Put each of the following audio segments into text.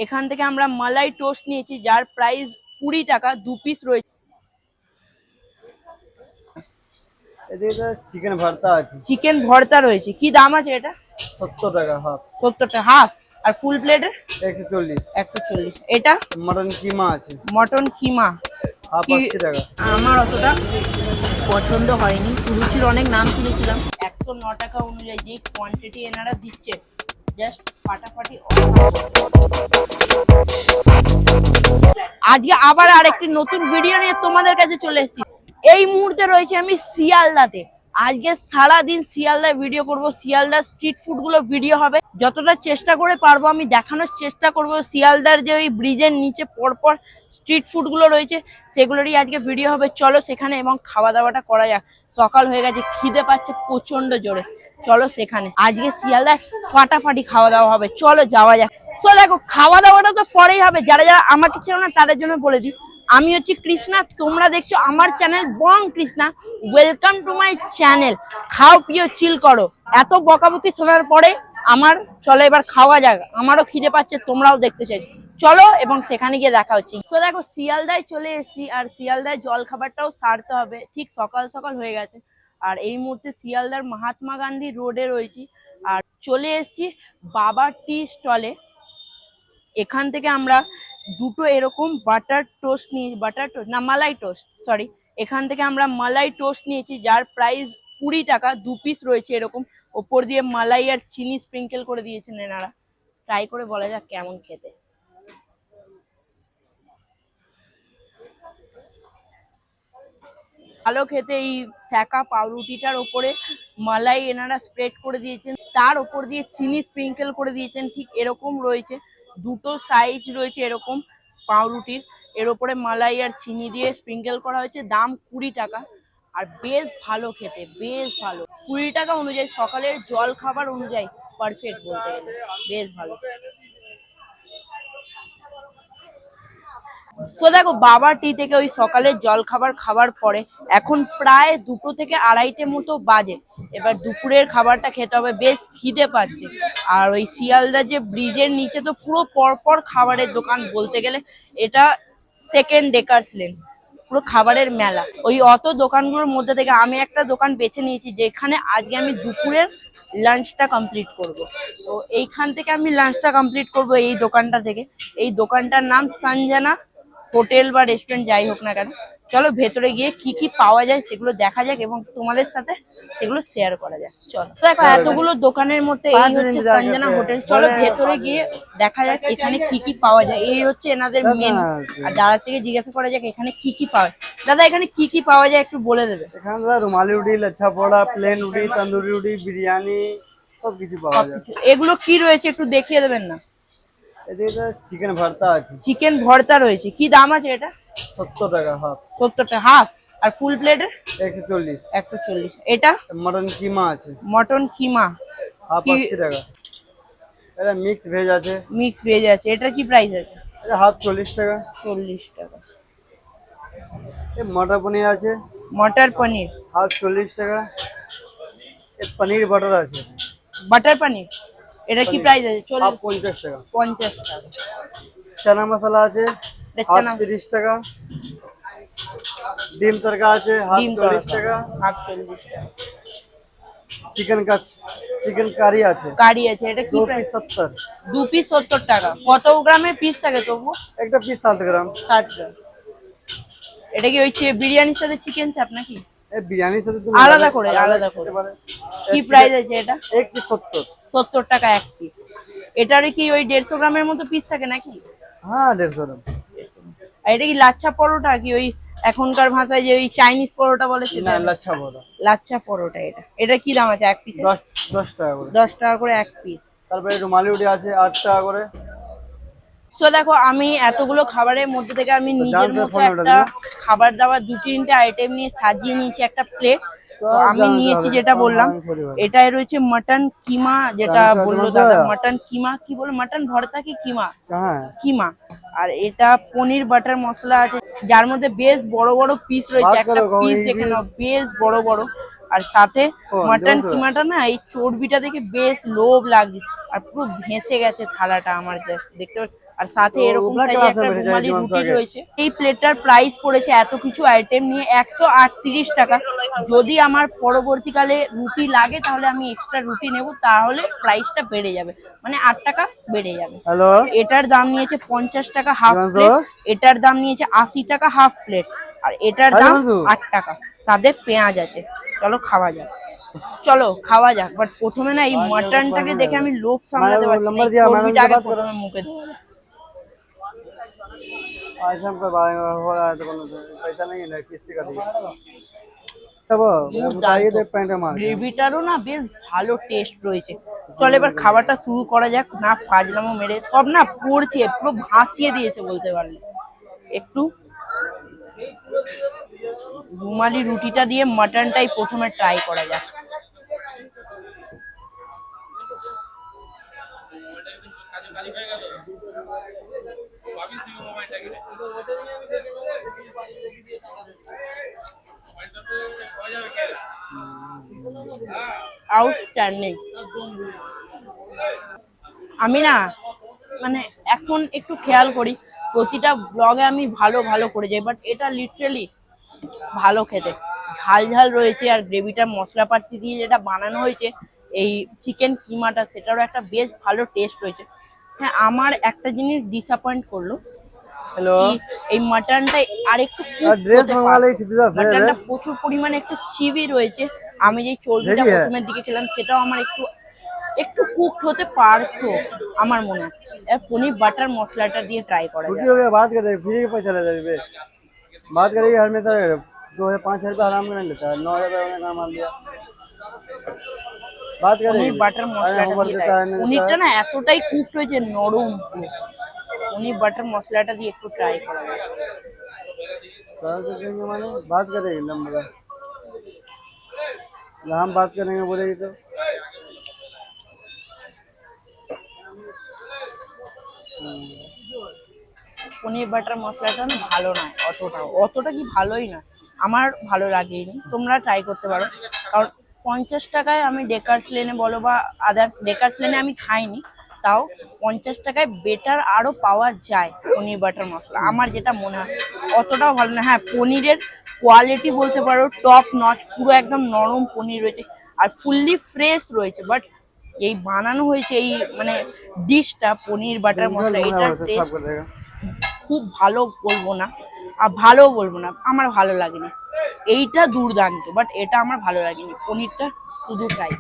এখান থেকে আমরা মালাই টোস্ট নিয়েছি, যার প্রাইস 20 টাকা, 2 পিস রয়েছে। এদিকে চিকেন ভর্তা আছে। চিকেন ভর্তা রয়েছে, কি দাম আছে এটা? 70 টাকা হাফ। 70 টাকা হাফ। আর ফুল প্লেটের 140। 140। এটা মটন কিমা আছে, মটন কিমা হাফ 80 টাকা। আমার অতটা পছন্দ হয়নি, সুরুচির অনেক নাম শুনেছিলাম। 109 টাকা অনুযায়ী যে কোয়ান্টিটি এনারা দিচ্ছে, জাস্ট ফাটাফাটি। আজকে আবার আরেকটি নতুন ভিডিও নিয়ে তোমাদের কাছে চলে এসেছি। এই মুহূর্তে রয়েছে আমি শিয়ালদাতে। আজকে সারাদিন শিয়ালদায় ভিডিও করব, শিয়ালদার স্ট্রিট ফুড গুলো ভিডিও হবে। যতটা চেষ্টা করে পারবো আমি দেখানোর চেষ্টা করব। শিয়ালদার যে ওই ব্রিজের নিচে পরপর স্ট্রিট ফুড গুলো রয়েছে, সেগুলোরই আজকে ভিডিও হবে। চলো সেখানে এবং খাওয়া দাওয়াটা করা যাক। সকাল হয়ে গেছে, খিদে পাচ্ছে প্রচন্ড জোরে। চলো সেখানে আজকে শিয়ালদায় ফাটাফাটি খাওয়া দাওয়া হবে, চলো যাওয়া যাক। সো দেখো, খাওয়া দাওয়াটা তো পরেই হবে। যারা যারা আমাকে চেনো না তাদের জন্য বলে দিই, আমি হচ্ছি কৃষ্ণা, তোমরা দেখছো আমার channel Bong Krishna. Welcome to my channel. খাও পিও চিল করো। এত বকাবকি শোনার পরে আমার চলো এবার খাওয়া যাক। আমারও খিদে পাচ্ছে, তোমরাও দেখতে চাই। চলো এবং সেখানে গিয়ে দেখা হচ্ছে। তো দেখো শিয়ালদায় চলে এসেছি, আর শিয়ালদায় জল খাবারটাও সারতে হবে। ঠিক সকাল সকাল হয়ে গেছে, আর এই মুহূর্তে শিয়ালদার মহাত্মা গান্ধী রোডে রয়েছি। আর চলে এসেছি বাবা টি স্টলে। এখান থেকে আমরা দুটো এরকম বাটার টোস্ট নিয়ে, বাটার টোস্ট না মালাই টোস্ট, সরি, এখান থেকে আমরা মালাই টোস্ট নিয়েছি, যার প্রাইস 20 টাকা। 2 পিস রয়েছে এরকম, ওপর দিয়ে মালাই আর চিনি স্প্রিঙ্কেল করে দিয়েছেন এনারা। ট্রাই করে বলা যাক কেমন খেতে। ভালো খেতে। এই স্যাকা পাউরুটিটার ওপরে মালাই এনারা স্প্রেড করে দিয়েছেন, তার ওপর দিয়ে চিনি স্প্রিঙ্কেল করে দিয়েছেন। ঠিক এরকম রয়েছে, দুটো সাইজ রয়েছে এরকম পাউরুটির, এর ওপরে মালাই আর চিনি দিয়ে স্প্রিঙ্কেল করা হয়েছে। দাম 20 টাকা। আর বেশ ভালো খেতে, বেশ ভালো। 20 টাকা অনুযায়ী সকালের জল খাবার অনুযায়ী পারফেক্ট বলতে গেলে, বেশ ভালো। সো দেখো, বাবা টি থেকে ওই সকালের জল খাবার খাবার পরে এখন প্রায় 2টো থেকে 2:30টে মতো বাজে। এবার দুপুরের খাবারটা খেতে হবে, বেশ খিদে পাচ্ছে। আর ওই শিয়ালদা যে ব্রিজের নিচে তো পুরো পরপর খাবারের দোকান, বলতে গেলে এটা সেকেন্ড ডেকার্স লেন, পুরো খাবারের মেলা। ওই অত দোকানগুলোর মধ্যে থেকে আমি একটা দোকান বেছে নিয়েছি, যেখানে আজকে আমি দুপুরের লাঞ্চটা কমপ্লিট করব। তো এইখান থেকে আমি লাঞ্চটা কমপ্লিট করব, এই দোকানটা থেকে। এই দোকানটার নাম সঞ্জনা হোটেল বা রেস্টুরেন্ট, যাই হোক না কেন। চলো ভেতরে গিয়ে কি কি পাওয়া যায় সেগুলো দেখা যাক এবং তোমাদের সাথে সেগুলো শেয়ার করা যাক। চলো দেখো, এতগুলো দোকানের মধ্যে এই হচ্ছে সঞ্জনা হোটেল। চলো ভেতরে গিয়ে দেখা যাক এখানে কি কি পাওয়া যায়। এই হচ্ছে এনাদের মেনু। আর দাদার থেকে জিজ্ঞাসা করা যাক এখানে কি কি পাওয়া যায়। দাদা এখানে কি কি পাওয়া যায় একটু বলে দেবে? এখানে দাদা রুমালি রুটি, লাচ্ছা পড়া, প্লেন রুটি, তন্দুরি রুটি, বিরিয়ানি সব কিছু পাওয়া যায়। এগুলো কি রয়েছে একটু দেখিয়ে দেবেন না? এদিকে চিকেন ভর্তা আছে। চিকেন ভর্তা রয়েছে, কি দাম আছে এটা? 70 টাকা হাফ। 70 টাকা হাফ। আর ফুল প্লেটের 140। 140। এটা মটন কিমা আছে, মটন কিমা হাফ 80 টাকা। এটা মিক্স ভেজ আছে। মিক্স ভেজ আছে, এটা কি প্রাইস আছে? এটা হাফ 40 টাকা। 40 টাকা। এই মটর পনির আছে, মটর পনির হাফ 40 টাকা। এই পনির বাটার আছে, বাটার পনির, এটা কি প্রাইস আছে? হাফ 50 টাকা। 50 টাকা। চানা মশলা আছে, হাফ 30 টাকা। ডিম তরকা আছে, হাফ 40 টাকা। হাফ 40 টাকা। চিকেন কারি আছে, কারি আছে, এটা কি 2 প্রাইস? পিস 70। 2 পিস 70 টাকা। কত গ্রামের পিস থাকে তবু? একটা পিস 60 গ্রাম। 60 গ্রাম। এটা কি ওই বিরিয়ানির সাথে চিকেন চাপ নাকি? এই বিরিয়ানির সাথে তুমি আলাদা করে কি প্রাইস আছে এটা? 1 পিস 70। 70 টাকা এক পিস। এটারই কি ওই 150 গ্রামের মতো পিস থাকে নাকি? হ্যাঁ 150 গ্রাম। আর এটা কি লাচ্ছা পরোটা, কি ওই এখনকার ভাষায় যে ওই চাইনিজ পরোটা বলে সেটা? না, লাচ্ছা পরোটা। লাচ্ছা পরোটা। এটা কি দাম আছে এক পিসে? 10 টাকা করে। 10 টাকা করে এক পিস। তারপরে রুমালি রুটি আছে 8 টাকা করে। সো দেখো, আমি এতগুলো খাবারের মধ্যে থেকে আমি নিজের মতো একটা খাবার দাবার 2-3টে আইটেম নিয়ে সাজিয়ে নিয়েছি একটা প্লেট। তো আমি নিয়েছি যেটা বললাম, এটাই রয়েছে মটন কিমা, যেটা বললো দাদা মটন কিমা। কি বললো, মটন ভর্তা কি কিমা? কিমা। আর এটা পনির বাটার মশলা আছে, যার মধ্যে বেশ বড় বড় পিস রয়েছে। একটা পিস দেখে নাও, বেশ বড় বড়। আর সাথে মটন কিমাটা না, এই চর্বিটা দেখে বেশ লোভ লাগছে, আর পুরো ভেসে গেছে থালাটা আমার। জাস্ট দেখতে আর সাথে তো এরকম black সাইজে class একটা में बैठे রুমালি जाए जीवन রুটি स्वागत। রয়েছে। এই প্লেটটার প্রাইস পড়েছে এত কিছু আইটেম নিয়ে 138 টাকা। যদি আমার পরবর্তীকালে রুটি লাগে তাহলে আমি এক্সট্রা রুটি নেব, তাহলে প্রাইসটা বেড়ে যাবে, মানে 8 টাকা বেড়ে যাবে। हेलो এটার দাম নিয়েছে 50 টাকা হাফ জীবাংশু? প্লেট, এটার দাম নিয়েছে 80 টাকা হাফ প্লেট, আর এটার হ্যাঁ দাম জীবাংশু? 8 টাকা। সাথে পেঁয়াজ আছে। চলো খাওয়া যাক, চলো খাওয়া যাক। বাট প্রথমে না এই মাটনটাকে দেখে আমি লোভ সামলাতে मैंने পারছি না, नंबर এই दिया, मैडम চর্বিটা से আগে बात करो। প্রথমে मुखे दो। आज हमको बारे में हो रहा है तो बोलो तो पैसा नहीं है ना किसी का दिया तब बताइए तो पैंट मार के। গ্রেভিটারও না বেশ ভালো টেস্ট রয়েছে। চলো এবার খাবারটা শুরু করা যাক। না ফাজলামো মেরে সব না পড়ছে, পুরো ভাসিয়ে দিয়েছে বলতে পারলে। একটু রুমালি রুটিটা দিয়ে মাটনটাই প্রথমে ট্রাই করা যাক। আউটস্ট্যান্ডিং। আমি না মানে এখন একটু খেয়াল করি প্রতিটা ব্লগে আমি ভালো ভালো করে যাই, বাট এটা লিটারালি ভালো খেতে। ঝাল ঝাল রয়েছে, আর গ্রেভিটা মশলাপাতি দিয়ে যেটা বানানো হয়েছে এই চিকেন কিমাটা, সেটারও একটা বেশ ভালো টেস্ট রয়েছে। হ্যাঁ, আমার একটা জিনিস ডিসঅ্যাপয়েন্ট করলো, हेलो এই মাটনটা আর একটু ड्रेस मंगवा ले सीधा फिर মাটনটা প্রচুর পরিমাণে একটু চিবি রয়েছে। আমি যে চর্বিটা দেখি, প্রথমের দিকে খেলাম সেটাও আমার একটু একটু কুকড হতে পারতো আমার মনে হয়। পনির বাটার মশলাটা দিয়ে ট্রাই করা छुट्टी যায়। हो गया बात करते फ्री के पैसा ले जाए बात करेगी हमेशा 2,000 5,000 रुपया आराम करने लेता है 9,000 रुपया मैंने काम मान लिया बात পনির करेगी বাটার अरे মশলাটা होमवर्क দিয়ে देता है नहीं পনিরটা देता না এতটাই কুকড হয়েছে নরম পুরো। পনির বাটার মশলাটা দিয়ে একটু ট্রাই করা যায়। है माने बात करेगी नंबर हम बात करेंगे बोलेगी तो পনির বাটার মশলাটা না ভালো নয়, অতটা কি ভালোই না, আমার ভালো লাগেনি। তোমরা ট্রাই করতে পারো, কারণ 50 টাকায় আমি ডেকার্স লেনে বলো বা আদার্স ডেকার্স লেনে আমি খাইনি, তাও 50 টাকায় বেটার আরো পাওয়া যায় পনির বাটার মশলা, আমার যেটা মনে হয়। অতটাও ভালো না। হ্যাঁ, পনিরের কোয়ালিটি বলতে পারো টপ নচ, পুরো একদম নরম পনির রয়েছে আর ফুললি ফ্রেশ রয়েছে। বাট এই বানানো হয়েছে এই মানে ডিশটা পনির বাটার মশলা, এটার साफ টেস্ট कर देगा খুব ভালো বলবো না আর ভালো বলবো না, আমার ভালো লাগেনি। এইটা দুর্দান্ত, বাট এটা আমার ভালো লাগেনি। পনিরটা শুধু ট্রাই।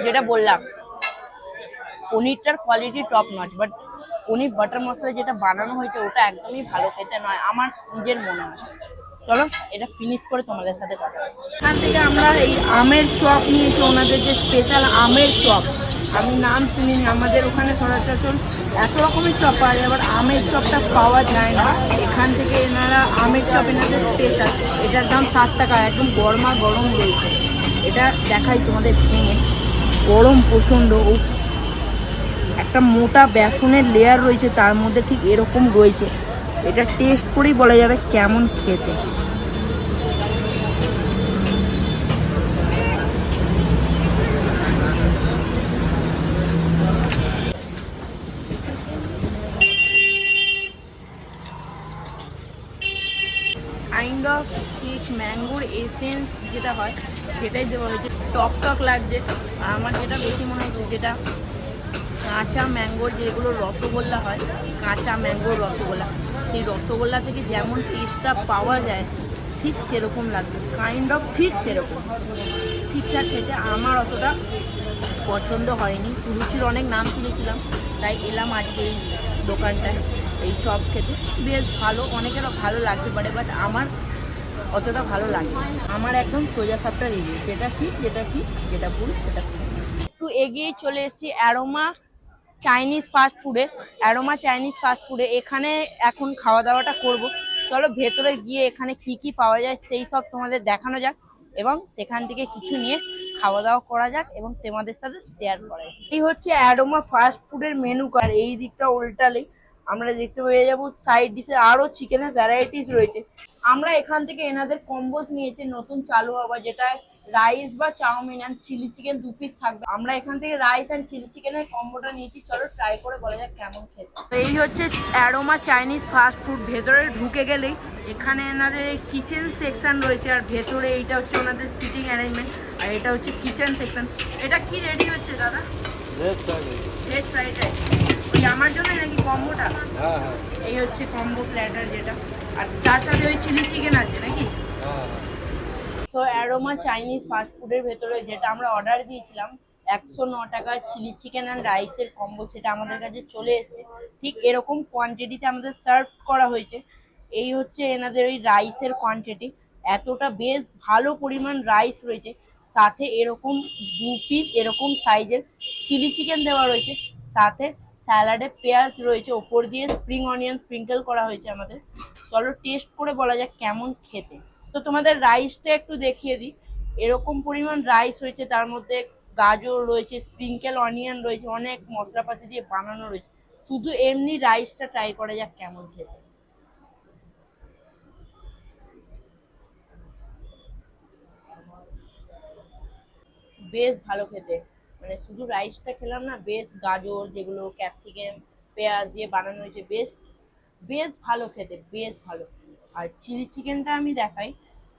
যেটা বললাম পনিরটার quality top notch, but paneer butter masala যেটা বানানো হয়েছে ওটা একদমই ভালো খেতে নয় আমার নিজের মনে হয়। চলো এটা ফিনিশ করে তোমাদের সাথে কথা বলবো। এখান থেকে আমরা এই আমের চপ নিয়েছি, ওনাদের যে স্পেশাল আমের চপ, আমি নাম শুনিনি। আমাদের ওখানে সচরাচর এত রকমের চপ পাওয়া যায়, এবার আমের চপটা পাওয়া যায় না। এখান থেকে এনারা আমের চপ এনাদের স্পেশাল, এটার দাম 7 টাকা। একদম গরমা গরম রয়েছে। এটা দেখাই তোমাদের ভেঙে, গরম প্রচণ্ড। একটা মোটা বেসনের লেয়ার রয়েছে, তার মধ্যে ঠিক এরকম রয়েছে। এটা টেস্ট করেই বলা যাবে কেমন খেতে। কাইন্ড অফ ঠিক ম্যাঙ্গোর এসেন্স যেটা হয় সেটাই দেওয়া হয়েছে। টক টক লাগছে। আর আমার যেটা বেশি মনে হচ্ছে, যেটা কাঁচা ম্যাঙ্গোর যেগুলো রসগোল্লা হয়, কাঁচা ম্যাঙ্গোর রসগোল্লা, সেই রসগোল্লা থেকে যেমন টেস্টটা পাওয়া যায় ঠিক সেরকম লাগবে, কাইন্ড অফ ঠিক সেরকম। ঠিকঠাক খেতে আমার অতটা পছন্দ হয়নি। সুরুচির অনেক নাম শুনেছিলাম, তাই এলাম আজকে এই দোকানটায় এই চপ খেতে। বেশ ভালো, অনেকেরও ভালো লাগতে পারে, বাট আমার অতটা ভালো লাগে। আমার একদম সোজা সাপটা রিভিউ, যেটা ঠিক যেটা ভুল সেটা ঠিক। একটু এগিয়ে চলে এসেছি অ্যারোমা চাইনিজ ফাস্ট ফুডে। এখানে এখন খাওয়া দাওয়াটা করব। চলো ভেতরে গিয়ে এখানে কি কি পাওয়া যায় সেই সব তোমাদের দেখানো যাক, এবং সেখান থেকে কিছু নিয়ে খাওয়া দাওয়া করা যাক এবং তোমাদের সাথে শেয়ার করা যাক। এই হচ্ছে অ্যারোমা ফাস্ট ফুডের মেনু কার্ড। এই দিকটা উল্টালেই আমরা দেখতে পেয়ে যাবো সাইড ডিশে আরো চিকেনের ভ্যারাইটিস রয়েছে। আমরা এখান থেকে এনাদের কম্বোজ নিয়েছি নতুন চালু হওয়া, যেটা রাইস বা চাউমিন আর চিলি চিকেন 2 পিস থাকবে। আমরা এখান থেকে রাইস আর চিলি চিকেনের কম্বোটা নিয়েছি, চলো ট্রাই করে বলা যাক কেমন খেতে। তো এই হচ্ছে অ্যারোমা চাইনিজ ফাস্ট ফুড। ভেতরে ঢুকে গেলেই এখানে এনাদের এই কিচেন সেকশন রয়েছে, আর ভেতরে এইটা হচ্ছে ওনাদের সিটিং অ্যারেঞ্জমেন্ট, আর এটা হচ্ছে কিচেন সেকশন। এটা কি রেডি হচ্ছে দাদা? Veg fried rice. ওই আমার জন্য নাকি কম্বোটা? এই হচ্ছে কম্বো প্ল্যাটার যেটা, আর তার সাথে ওই চিলি চিকেন আছে নাকি? সো অ্যারোমা চাইনিজ ফাস্ট ফুডের ভেতরে যেটা আমরা অর্ডার দিয়েছিলাম 109 টাকার চিলি চিকেন অ্যান্ড রাইসের কম্বো, সেটা আমাদের কাছে চলে এসেছে। ঠিক এরকম কোয়ান্টিটিতে আমাদের সার্ভ করা হয়েছে। এই হচ্ছে এনাদের ওই রাইসের কোয়ান্টিটি, এতটা বেশ ভালো পরিমাণ রাইস রয়েছে, সাথে এরকম 2 পিস এরকম সাইজের চিলি চিকেন দেওয়া রয়েছে, সাথে স্যালাডে পেঁয়াজ রয়েছে, ওপর দিয়ে স্প্রিং অনিয়ন স্প্রিঙ্কেল করা হয়েছে আমাদের। চলো টেস্ট করে বলা যাক কেমন খেতে। তো তোমাদের রাইসটা একটু দেখিয়ে দিই। এরকম পরিমাণ রাইস রয়েছে, তার মধ্যে গাজর রয়েছে, স্প্রিঙ্কেল অনিয়ন রয়েছে, অনেক মশলাপাতি দিয়ে বানানো রয়েছে। শুধু এমনি রাইসটা ট্রাই করা যাক কেমন খেতে। বেশ ভালো খেতে, মানে শুধু রাইসটা খেলাম না, বেশ গাজর যেগুলো ক্যাপসিকাম পেঁয়াজ দিয়ে বানানো হয়েছে, বেশ বেশ ভালো খেতে, বেশ ভালো। আর চিলি চিকেনটা আমি দেখাই,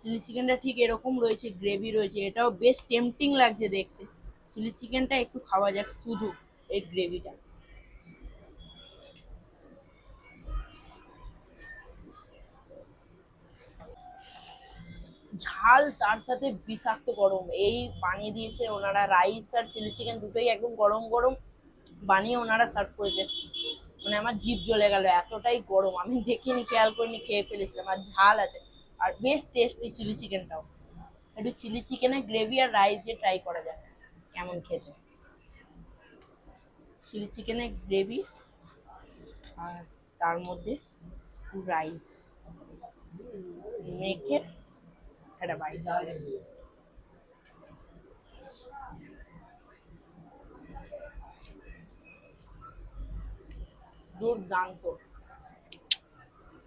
চিলি চিকেনটা ঠিক এরকম রয়েছে, গ্রেভি রয়েছে, এটাও বেশ টেম্পটিং লাগছে দেখতে। চিলি চিকেনটা একটু খাওয়া যাক শুধু এই গ্রেভিটা। ঝাল তার সাথে বিষাক্ত গরম, এই বানিয়ে দিয়েছে ওনারা। রাইস আর চিলি চিকেন দুটোই একদম গরম গরম বানিয়ে ওনারা সার্ভ করেছে। মানে আমার জিভ জ্বলে গেল, এতটাই গরম, আমি দেখিনি, খেয়াল করিনি, খেয়ে ফেলেছিলাম। আর ঝাল আছে, আর বেশ টেস্টি চিলি চিকেনটাও। একটু চিলি চিকেনের গ্রেভি আর রাইস দিয়ে ট্রাই করা যায় কেমন খেতে। চিলি চিকেনের গ্রেভি আর তার মধ্যে রাইস মেখে একটা বাইট। দুর্দান্ত,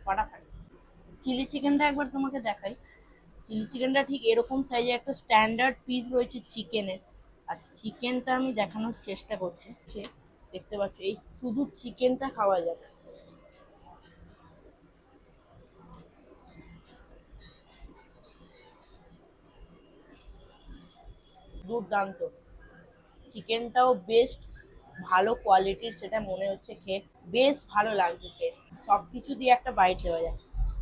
ফাটাফাটি। চিলি চিকেনটা একবার তোমাকে দেখাই। চিলি চিকেনটা ঠিক এরকম সাইজে একটা স্ট্যান্ডার্ড পিস রয়েছে চিকেনের, আর চিকেনটা আমি দেখানোর চেষ্টা করছি। দেখতে পাচ্ছ, এই শুধু চিকেনটা খাওয়া যাবে। দুর্দান্ত, চিকেনটাও বেশ ভালো কোয়ালিটির, সেটা মনে হচ্ছে খেয়ে বেশ ভালো লাগছে খেয়ে। সব কিছু দিয়ে একটা বাইট দেওয়া যায়,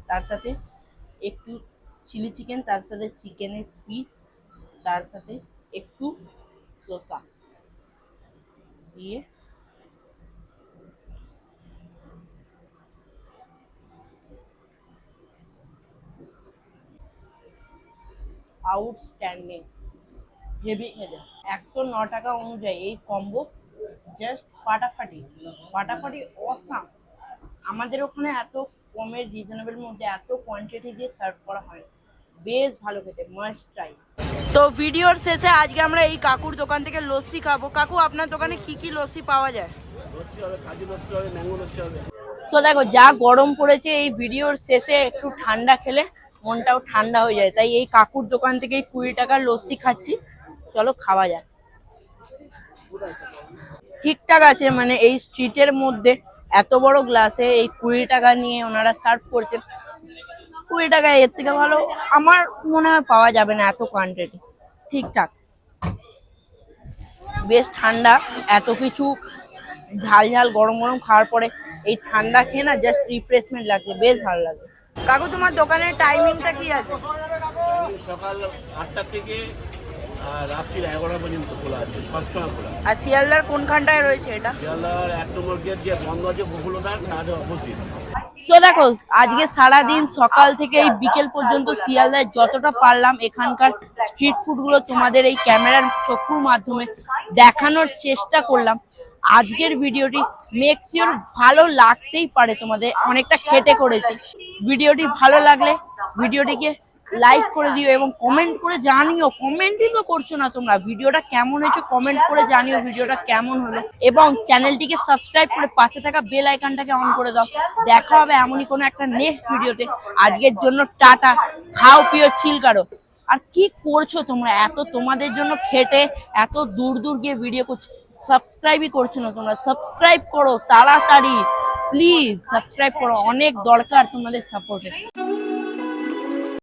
তার সাথে একটু চিলি চিকেন, তার সাথে চিকেনের পিস, তার সাথে একটু শসা দিয়ে আউটস্ট্যান্ডিং, হেভি খেতে। 109 টাকা অনুযায়ী এই কম্বো জাস্ট ফাটাফাটি, ফাটাফাটি অসাম। আমাদের ওখানে এত কমের রিজনেবল মধ্যে এত কোয়ান্টিটি দিয়ে সার্ভ করা হয়, বেশ ভালো খেতে, মাস্ট ট্রাই। তো ভিডিওর শেষে আজকে আমরা এই কাকুর দোকান থেকে লস্যি খাবো। কাকু, আপনার দোকানে কি কি লস্যি পাওয়া যায়? লস্যি হবে, কাজু লস্যি হবে, ম্যাঙ্গো লস্যি হবে। তো দেখো, যা গরম পড়েছে, এই ভিডিওর শেষে একটু ঠান্ডা খেলে মনটাও ঠান্ডা হয়ে যায়, তাই এই কাকুর দোকান থেকে 20 টাকার লস্যি খাচ্ছি। চলো খাওয়া যাক। ঠিকঠাক আছে, মানে এই স্ট্রিটের মধ্যে এত বড় গ্লাসে এই 20 টাকা নিয়ে ওনারা সার্ভ করছেন। 20 টাকায় এর থেকে ভালো আমার মনে হয় পাওয়া যাবে না, এত কোয়ান্টিটি ঠিকঠাক। বেশ ঠান্ডা, এত কিছু ঝাল ঝাল গরম গরম খাওয়ার পরে এই ঠান্ডা খেয়ে না জাস্ট রিফ্রেশমেন্ট লাগছে, বেশ ভালো লাগে। কাকু, তোমার দোকানের টাইমিংটা কি আছে? সকাল 8টা থেকে রাত্রি 11টা পর্যন্ত খোলা আছে, সবসময় খোলা। আর শিয়ালদার কোনখানটায় রয়েছে এটা? শিয়ালদার 1 নম্বর গেট যে বন্ধ আছে বহুলতার, তার অপোজিট। সো দেখো, আজকে সারাদিন সকাল থেকে এই বিকেল পর্যন্ত শিয়ালদায় যতটা পারলাম এখানকার স্ট্রিট ফুডগুলো তোমাদের এই ক্যামেরার চক্ষুর মাধ্যমে দেখানোর চেষ্টা করলাম। আজকের ভিডিওটি মেক শিওর ভালো লাগতেই পারে, তোমাদের অনেকটা খেটে করেছি। ভিডিওটি ভালো লাগলে ভিডিওটিকে লাইক করে দিও এবং কমেন্ট করে জানিও। কমেন্টই তো করছো না তোমরা, ভিডিওটা কেমন হয়েছে কমেন্ট করে জানিও ভিডিওটা কেমন হলো, এবং চ্যানেলটিকে সাবস্ক্রাইব করে পাশে থাকা বেল আইকনটাকে অন করে দাও। দেখা হবে এমনই কোনো একটা নেক্সট ভিডিওতে। আজকের জন্য টাটা, খাও পিও চিল করো। আর কি করছো তোমরা? এত তোমাদের জন্য খেটে এত দূর দূর গিয়ে ভিডিও করছো, সাবস্ক্রাইবই করছো না তোমরা। সাবস্ক্রাইব করো তাড়াতাড়ি, প্লিজ সাবস্ক্রাইব করো, অনেক দরকার তোমাদের সাপোর্টের।